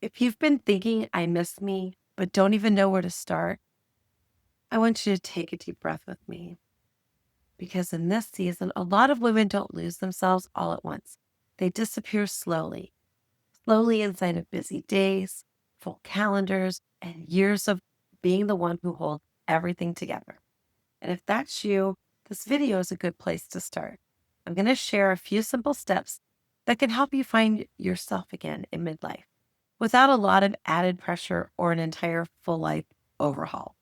If you've been thinking, I miss me, but don't even know where to start, I want you to take a deep breath with me. Because in this season, a lot of women don't lose themselves all at once. They disappear slowly, slowly inside of busy days, full calendars, and years of being the one who holds everything together. And if that's you, this video is a good place to start. I'm going to share a few simple steps that can help you find yourself again in midlife without a lot of added pressure or an entire full life overhaul.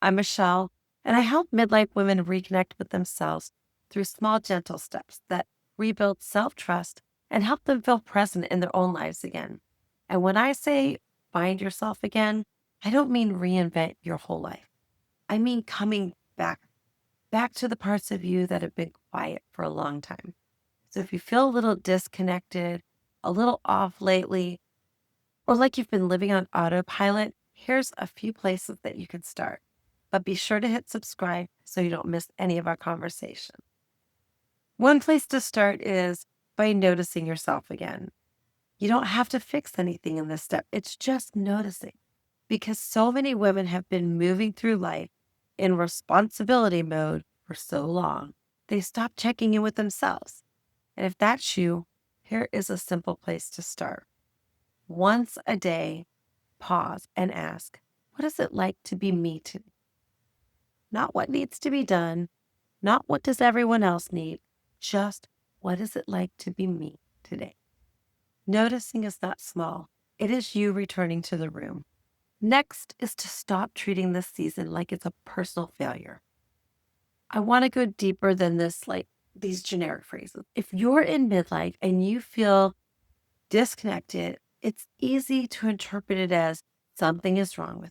I'm Michelle, and I help midlife women reconnect with themselves through small, gentle steps that rebuild self trust and help them feel present in their own lives again. And when I say find yourself again, I don't mean reinvent your whole life. I mean coming back to the parts of you that have been quiet for a long time. So if you feel a little disconnected, a little off lately, or like you've been living on autopilot, here's a few places that you can start. But be sure to hit subscribe so you don't miss any of our conversation. One place to start is by noticing yourself again. You don't have to fix anything in this step, it's just noticing. Because so many women have been moving through life in responsibility mode for so long, they stop checking in with themselves. And if that's you, here is a simple place to start. Once a day, pause and ask, what is it like to be me today? Not what needs to be done, not what does everyone else need, just what is it like to be me today? Noticing is not small. It is you returning to the room. Next is to stop treating this season like it's a personal failure. I want to go deeper than this, like these generic phrases. If you're in midlife and you feel disconnected, it's easy to interpret it as something is wrong with me.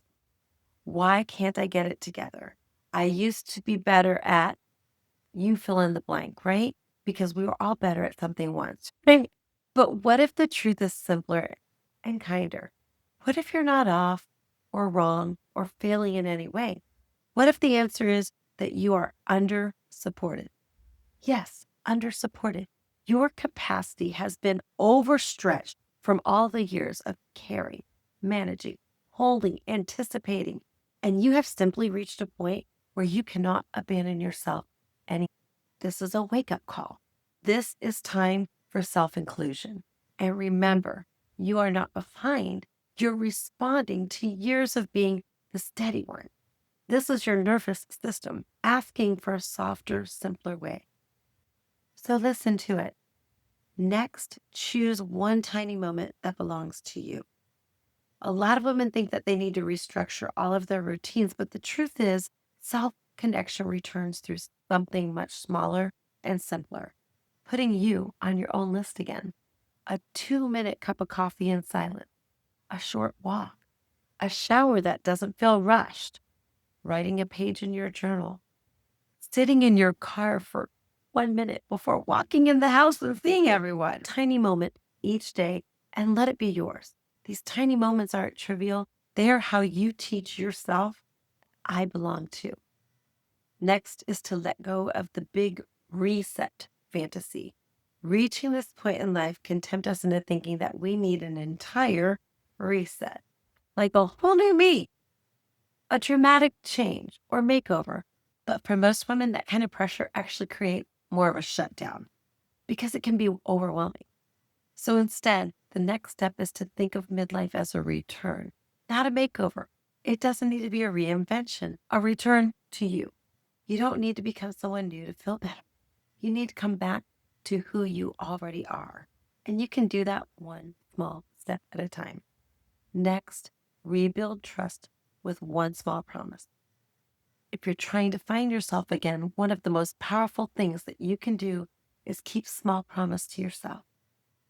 Why can't I get it together? I used to be better at, you fill in the blank, right? Because we were all better at something once, right? But what if the truth is simpler and kinder? What if you're not off or wrong or failing in any way? What if the answer is that you are under supported? Yes, under supported. Your capacity has been overstretched from all the years of caring, managing, holding, anticipating, and you have simply reached a point where you cannot abandon yourself anymore. This is a wake up call. This is time for self inclusion. And remember, you are not behind. You're responding to years of being the steady one. This is your nervous system asking for a softer, simpler way. So listen to it. Next, choose one tiny moment that belongs to you. A lot of women think that they need to restructure all of their routines, but the truth is, self connection returns through something much smaller and simpler. Putting you on your own list again. A 2-minute cup of coffee in silence, a short walk, a shower that doesn't feel rushed, writing a page in your journal, sitting in your car for 1 minute before walking in the house and seeing everyone. Tiny moment each day, and let it be yours. These tiny moments aren't trivial. They are how you teach yourself, I belong too. Next is to let go of the big reset fantasy. Reaching this point in life can tempt us into thinking that we need an entire reset, like a whole new me, a dramatic change or makeover. But for most women, that kind of pressure actually creates more of a shutdown because it can be overwhelming. So instead, the next step is to think of midlife as a return, not a makeover. It doesn't need to be a reinvention, a return to you. You don't need to become someone new to feel better. You need to come back to who you already are. And you can do that one small step at a time. Next, rebuild trust with one small promise. If you're trying to find yourself again, one of the most powerful things that you can do is keep small promise to yourself.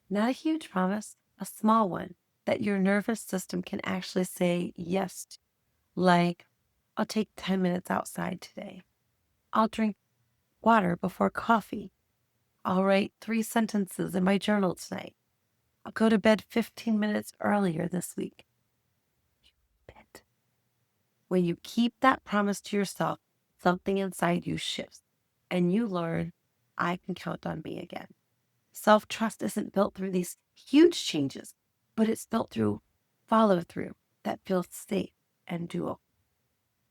Not a huge promise, a small one that your nervous system can actually say yes to. Like, I'll take 10 minutes outside today. I'll drink water before coffee. I'll write 3 sentences in my journal tonight. I'll go to bed 15 minutes earlier this week. Bet. When you keep that promise to yourself, something inside you shifts and you learn, I can count on me again. Self-trust isn't built through these huge changes, but it's built through follow through that feels safe and doable.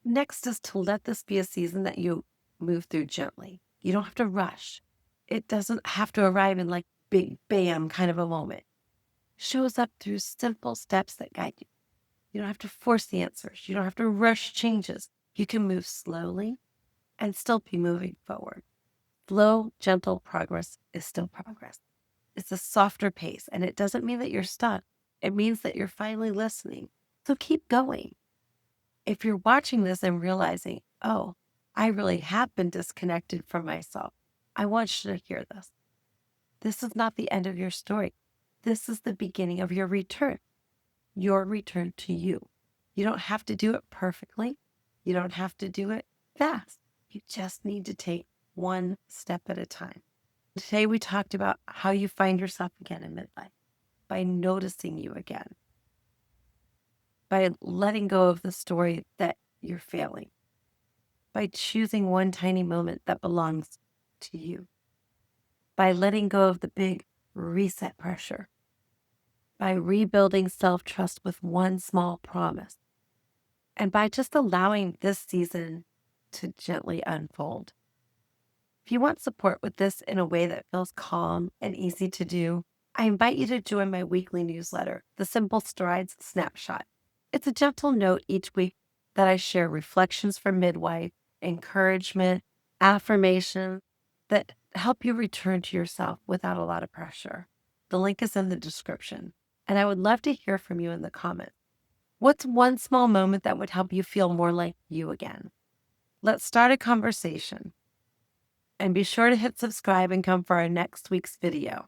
Next is to let this be a season that you move through gently. You don't have to rush. It doesn't have to arrive in like big bam kind of a moment. Shows up through simple steps that guide you. You don't have to force the answers. You don't have to rush changes. You can move slowly and still be moving forward. Slow, gentle progress is still progress. It's a softer pace, and it doesn't mean that you're stuck. It means that you're finally listening. So keep going. If you're watching this and realizing, oh, I really have been disconnected from myself, I want you to hear this. This is not the end of your story. This is the beginning of your return to you. You don't have to do it perfectly. You don't have to do it fast. You just need to take one step at a time. Today, we talked about how you find yourself again in midlife by noticing you again, by letting go of the story that you're failing, by choosing one tiny moment that belongs to you, by letting go of the big reset pressure, by rebuilding self-trust with one small promise, and by just allowing this season to gently unfold. If you want support with this in a way that feels calm and easy to do, I invite you to join my weekly newsletter, The Simple Strides Snapshot. It's a gentle note each week that I share reflections from midwife, encouragement, affirmation that help you return to yourself without a lot of pressure. The link is in the description, and I would love to hear from you in the comments. What's one small moment that would help you feel more like you again? Let's start a conversation. And be sure to hit subscribe and come for our next week's video.